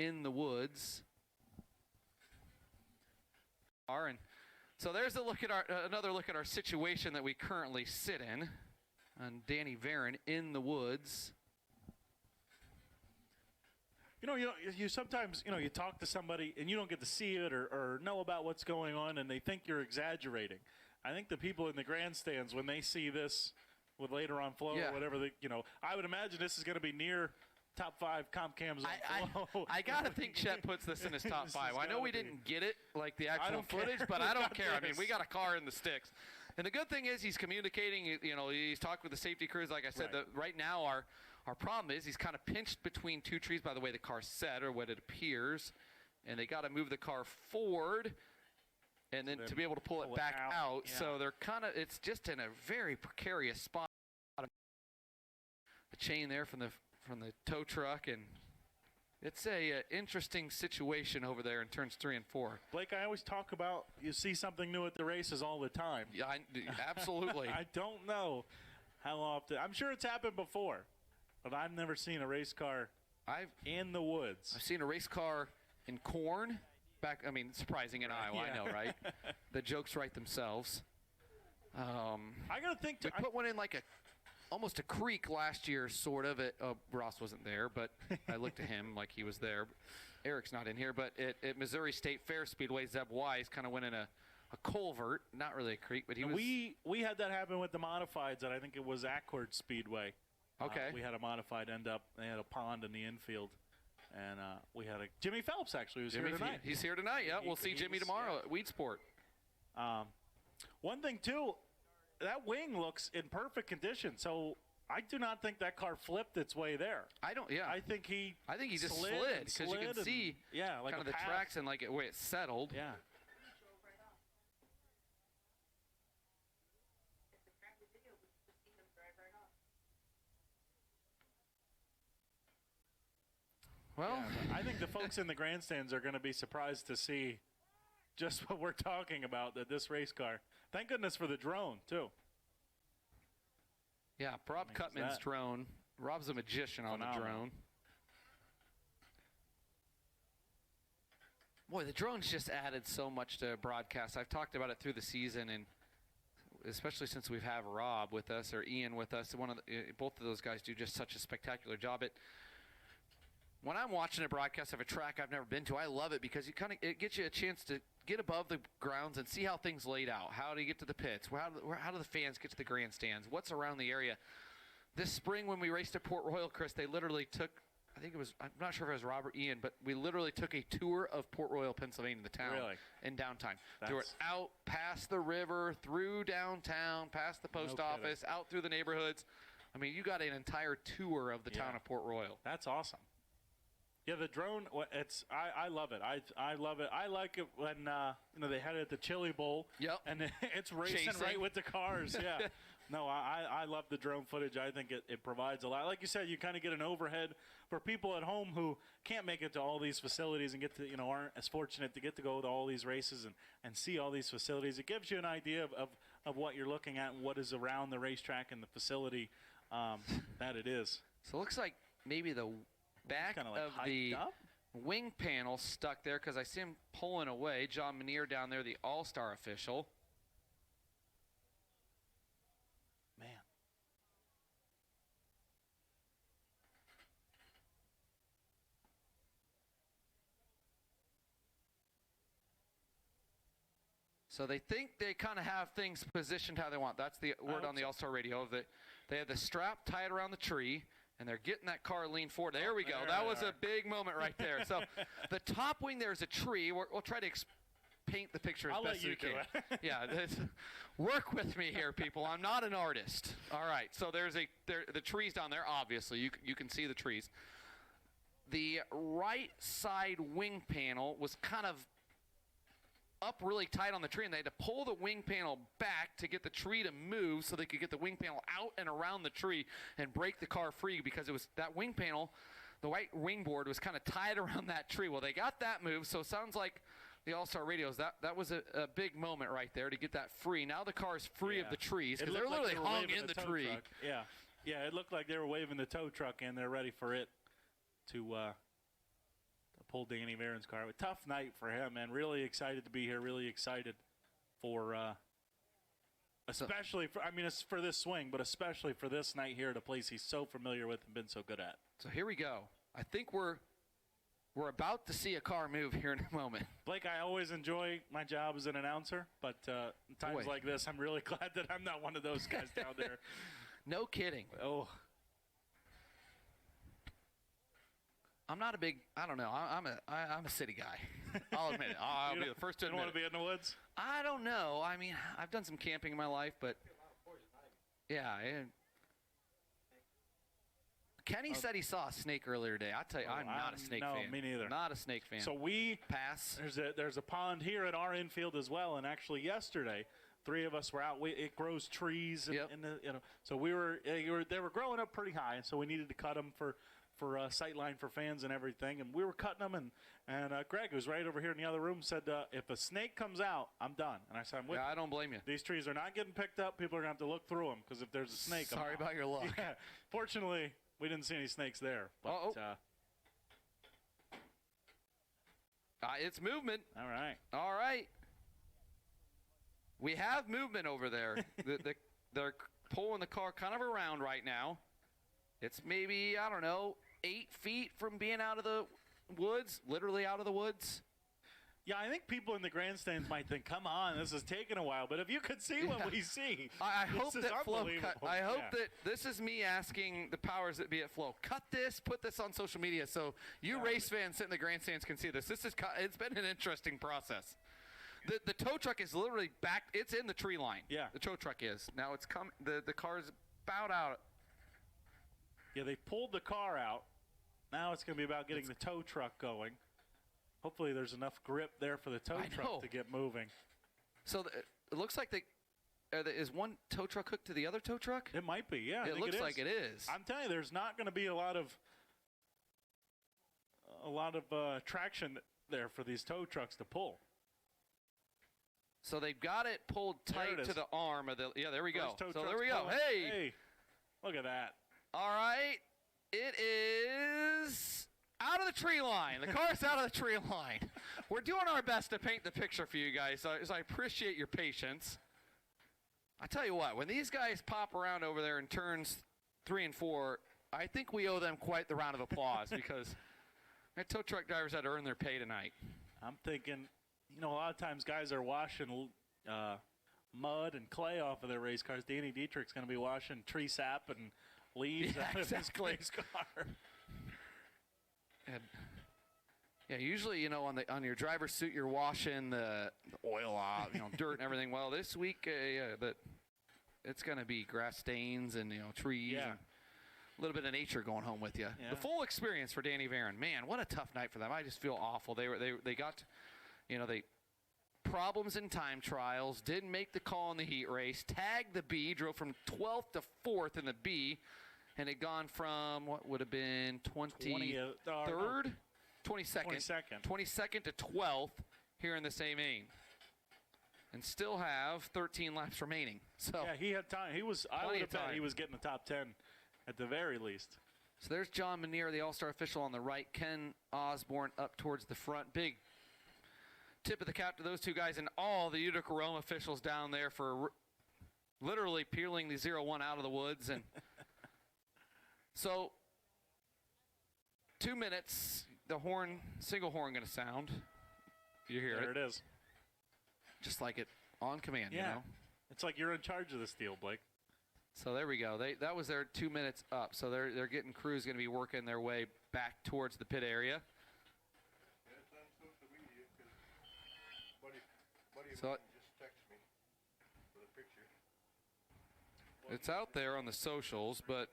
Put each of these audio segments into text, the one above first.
in the woods. And so there's a look at another look at our situation that we currently sit in. And Dany Varin in the woods. You sometimes, you talk to somebody and you don't get to see it or know about what's going on, and they think you're exaggerating. I think the people in the grandstands, when they see this with later on Flo or whatever, I would imagine this is going to be near top 5 comp cams on Flo. I got to think Chet puts this in his top 5. I know we didn't get it, like the actual footage, but I don't care. I mean, we got a car in the sticks. And the good thing is he's communicating, he's talking with the safety crews. Like I said, right now our problem is he's kind of pinched between 2 trees by the way the car's set or what it appears. And they got to move the car forward and then to be able to pull it back out. Yeah. So they're it's just in a very precarious spot. The chain there from the tow truck, and it's a interesting situation over there in turns 3 and 4. Blake, I always talk about you see something new at the races all the time. Yeah, absolutely. I don't know how often. I'm sure it's happened before, but I've never seen a race car in the woods. I've seen a race car in corn. Surprising in Iowa, I know, right? The jokes write themselves. I got to think. We put one in like almost a creek last year, sort of. Ross wasn't there, but I looked at him like he was there. Eric's not in here, but at Missouri State Fair Speedway, Zeb Wise kind of went in a culvert, not really a creek, but he was. We had that happen with the modifieds, and I think it was Accord Speedway. Okay. We had a modified end up. They had a pond in the infield. And we had Jimmy Phelps, actually, who's here tonight. He's here tonight, yeah. We'll see Jimmy tomorrow at Weed Sport. One thing, too, that wing looks in perfect condition. So I do not think that car flipped its way there. I think he just slid because you can see like kind of the tracks and like the way it settled. Yeah. Well, I think the folks in the grandstands are going to be surprised to see just what we're talking about, that this race car. Thank goodness for the drone, too. Yeah, Rob Cutman's drone. Rob's a magician on the drone. Boy, the drone's just added so much to broadcast. I've talked about it through the season, and especially since we've had Rob with us or Ian with us. Both of those guys do just such a spectacular job. When I'm watching a broadcast of a track I've never been to, I love it because it gets you a chance to get above the grounds and see how things laid out. How do you get to the pits? How do the fans get to the grandstands? What's around the area? This spring when we raced at Port Royal, Chris, they literally took, I'm not sure if it was Rob or Ian, but we literally took a tour of Port Royal, Pennsylvania, the town, in downtime. Through it out past the river, through downtown, past the post office, out through the neighborhoods. I mean, you got an entire tour of the town of Port Royal. That's awesome. Yeah, the drone. I love it. I love it. I like it when they had it at the Chili Bowl. Yep. And it's racing right with the cars. Yeah. No, I love the drone footage. I think it provides a lot. Like you said, you kind of get an overhead for people at home who can't make it to all these facilities and aren't as fortunate to get to go to all these races and see all these facilities. It gives you an idea of what you're looking at and what is around the racetrack and the facility that it is. So it looks like maybe the back of the wing panel stuck there because I see him pulling away. John Menier down there, the all-star official. Man. So they think they kind of have things positioned how they want. That's the word on the all-star radio. They have the strap tied around the tree. And they're getting that car leaned forward. There we go. That was a big moment right there. So the top wing there is a tree. We'll try to paint the picture as best we can. Yeah, work with me here, people. I'm not an artist. All right. So there's the trees down there. Obviously, you can see the trees. The right side wing panel was kind of up really tight on the tree, and they had to pull the wing panel back to get the tree to move so they could get the wing panel out and around the tree and break the car free because it was that wing panel, the white wing board was kind of tied around that tree. Well, they got that moved, so it sounds like the All-Star radios, that was a big moment right there to get that free. Now the car is free of the trees because they're literally hung in the tree. Truck. Yeah, it looked like they were waving the tow truck in there ready for it to pull Dany Varin's car. A tough night for him, man. Really excited to be here. Really excited for, especially for, I mean, it's for this swing, but especially for this night here at a place he's so familiar with and been so good at. So here we go. I think we're about to see a car move here in a moment. Blake, I always enjoy my job as an announcer, but times like this, I'm really glad that I'm not one of those guys down there. No kidding. Oh. I'm not a big, I don't know, I'm a city guy. I'll admit it. I'll be the first to admit it. You don't want to be in the woods? I don't know. I mean, I've done some camping in my life, but yeah. Kenny said he saw a snake earlier today. I tell you, I'm not a snake fan. No, me neither. Not a snake fan. So we pass. There's a pond here at our infield as well, and actually yesterday, 3 of us were out. It grows trees, and so they were growing up pretty high, and so we needed to cut them for sightline for fans and everything, and we were cutting them, and Greg, who's right over here in the other room, said, if a snake comes out, I'm done. And I said, I'm with you. I don't blame you. These trees are not getting picked up. People are going to have to look through them, because if there's a snake, sorry about your luck. Yeah, fortunately, we didn't see any snakes there. But, it's movement. All right. All right. We have movement over there. They're pulling the car kind of around right now. It's maybe, I don't know, 8 feet from being out of the woods, literally out of the woods. Yeah, I think people in the grandstands might think, come on, this is taking a while. But if you could see what we see, I hope that Flo I hope Yeah. that this is me asking the powers that be at Flo, cut this, put this on social media so you race fans sitting in the grandstands can see this. It's been an interesting process. The tow truck is literally back. It's in the tree line. Yeah. The tow truck is. Now it's come. The car's about out. Yeah, they pulled the car out. Now it's going to be about getting the tow truck going. Hopefully there's enough grip there for the tow truck to get moving. So it looks like is one tow truck hooked to the other tow truck? It might be, yeah. It looks like it is. I'm telling you, there's not going to be a lot of traction there for these tow trucks to pull. So they've got it pulled tight to the arm of the. Yeah, there we go. So there we go. Hey, look at that. All right, it is out of the tree line. The car's out of the tree line. We're doing our best to paint the picture for you guys, so I appreciate your patience. I tell you what, when these guys pop around over there in turns 3 and 4, I think we owe them quite the round of applause because my tow truck drivers had to earn their pay tonight. I'm thinking, a lot of times guys are washing mud and clay off of their race cars. Danny Dietrich's going to be washing tree sap and leaves out of his race car. And usually, on your driver's suit, you're washing the oil off, dirt and everything. Well, this week, it's going to be grass stains and, trees and a little bit of nature going home with you. Yeah. The full experience for Dany Varin. Man, what a tough night for them. I just feel awful. They got, they problems in time trials, didn't make the call in the heat race, tagged the B, drove from 12th to 4th in the B, and had gone from what would have been 22nd to 12th here in the same aim, and still have 13 laps remaining. So yeah, he had time. I would have bet he was getting the top 10 at the very least. So there's John Manier, the All-Star official on the right. Ken Osborne up towards the front. Big tip of the cap to those two guys and all the Utica-Rome officials down there for literally peeling the 0-1 out of the woods. And so 2 minutes, the single horn going to sound. You hear it. There it is. Just like it on command, It's like you're in charge of this deal, Blake. So there we go. That was their 2 minutes up. So they're getting crews going to be working their way back towards the pit area. So it's out there on the socials, but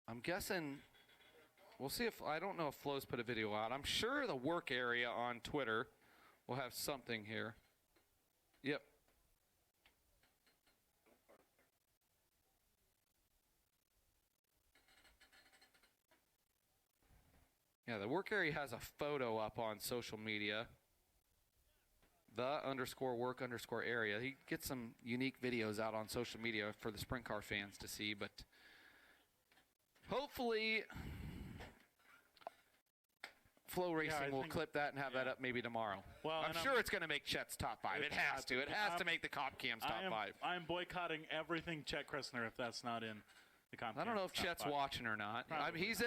I'm guessing we'll see if I don't know if Flo's put a video out. I'm sure the work area on Twitter will have something here. Yep. Yeah, the work area has a photo up on social media. the_work_area. He gets some unique videos out on social media for the sprint car fans to see, but hopefully Flo Racing will clip that and have that up maybe tomorrow. Well, I'm sure it's going to make Chet's top 5. It has to. It has to make the Comp Cam's top 5. I'm boycotting everything Chet Kressner if that's not in the Comp Cam. I don't know if Chet's watching or not. He's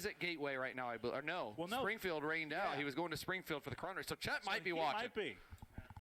at Gateway right now, I believe. Or no, Springfield rained out. He was going to Springfield for the crown race, so Chet might be watching. He might be.